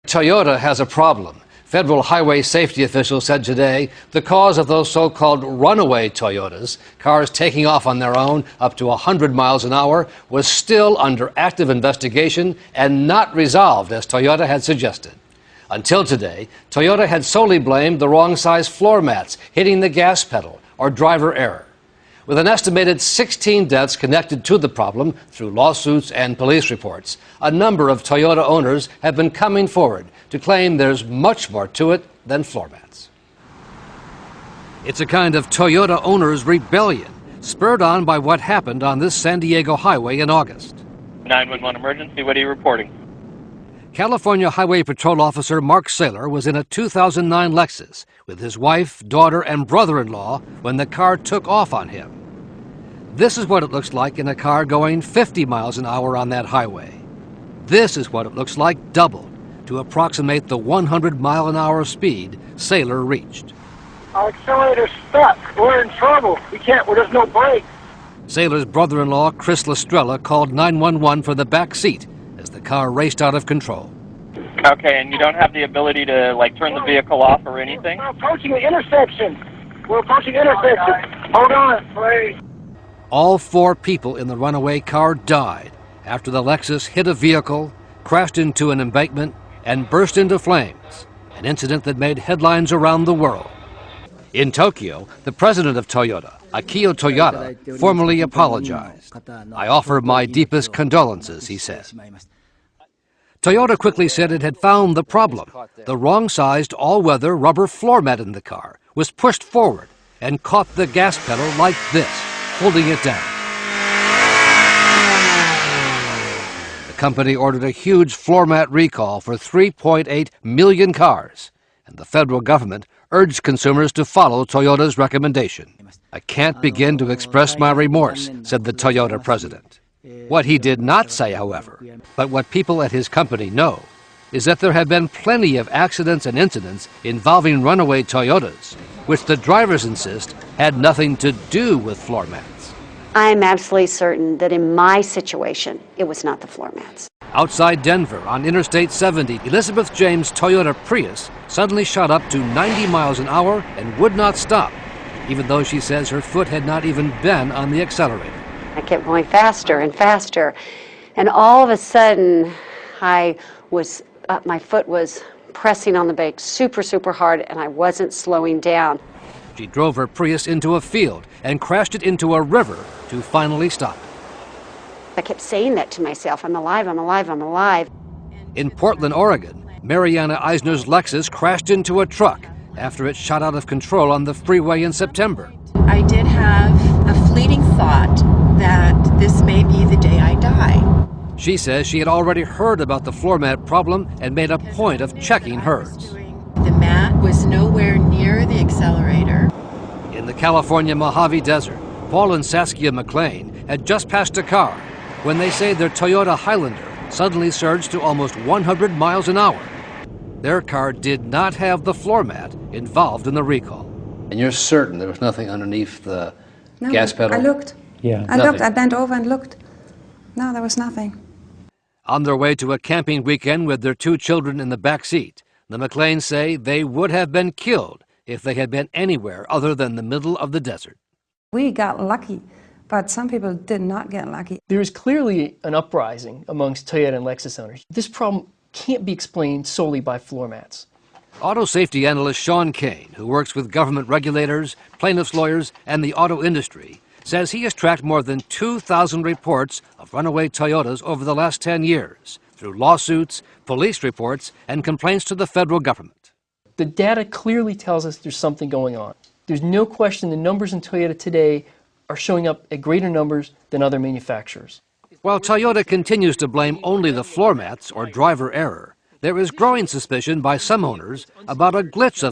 Toyota has a problem. Federal highway safety officials said today the cause of those so-called runaway Toyotas, cars taking off on their own up to 100 miles an hour, was still under active investigation and not resolved as Toyota had suggested. Until today, Toyota had solely blamed the wrong size floor mats hitting the gas pedal or driver error. With an estimated 16 deaths connected to the problem through lawsuits and police reports, a number of Toyota owners have been coming forward to claim there's much more to it than floor mats. It's a kind of Toyota owners' rebellion, spurred on by what happened on this San Diego highway in August. 911 emergency, what are you reporting? California Highway Patrol Officer Mark Saylor was in a 2009 Lexus with his wife, daughter, and brother-in-law when the car took off on him. This is what it looks like in a car going 50 miles an hour on that highway. This is what it looks like doubled to approximate the 100-mile-an-hour speed Saylor reached. Our accelerator's stuck. We're in trouble. There's no brake. Saylor's brother-in-law, Chris Lestrella, called 911 for the back seat as the car raced out of control. Okay, and you don't have the ability to, turn the vehicle off or anything? We're approaching the intersection. Hold on, please. All 4 people in the runaway car died after the Lexus hit a vehicle, crashed into an embankment, and burst into flames, an incident that made headlines around the world. In Tokyo, the president of Toyota, Akio Toyoda, formally apologized. "I offer my deepest condolences," he said. Toyota quickly said it had found the problem. The wrong-sized all-weather rubber floor mat in the car was pushed forward and caught the gas pedal like this, holding it down. The company ordered a huge floor mat recall for 3.8 million cars, and the federal government urged consumers to follow Toyota's recommendation. "I can't begin to express my remorse," said the Toyota president. What he did not say, however, but what people at his company know, is that there have been plenty of accidents and incidents involving runaway Toyotas, which the drivers insist had nothing to do with floor mats. I'm absolutely certain that in my situation, it was not the floor mats. Outside Denver, on Interstate 70, Elizabeth James' Toyota Prius suddenly shot up to 90 miles an hour and would not stop, even though she says her foot had not even been on the accelerator. I kept going faster and faster, and all of a sudden, my foot was pressing on the brake super hard, and I wasn't slowing down. She drove her Prius into a field and crashed it into a river to finally stop. I kept saying that to myself, I'm alive, I'm alive, I'm alive. In Portland, Oregon, Mariana Eisner's Lexus crashed into a truck after it shot out of control on the freeway in September. I did have a fleeting thought that this may be the day I die. She says she had already heard about the floor mat problem and made a point of checking hers. The mat was nowhere near the accelerator. In the California Mojave Desert, Paul and Saskia McLean had just passed a car when they say their Toyota Highlander suddenly surged to almost 100 miles an hour. Their car did not have the floor mat involved in the recall. And you're certain there was nothing underneath the gas pedal? I looked. Yeah. I looked. I bent over and looked. No, there was nothing. On their way to a camping weekend with their 2 children in the back seat, the McLeans say they would have been killed if they had been anywhere other than the middle of the desert. We got lucky, but some people did not get lucky. There is clearly an uprising amongst Toyota and Lexus owners. This problem can't be explained solely by floor mats. Auto safety analyst Sean Kane, who works with government regulators, plaintiffs' lawyers, and the auto industry, says he has tracked more than 2,000 reports of runaway Toyotas over the last 10 years through lawsuits, police reports, and complaints to the federal government. The data clearly tells us there's something going on. There's no question the numbers in Toyota today are showing up at greater numbers than other manufacturers. While Toyota continues to blame only the floor mats or driver error, there is growing suspicion by some owners about a glitch of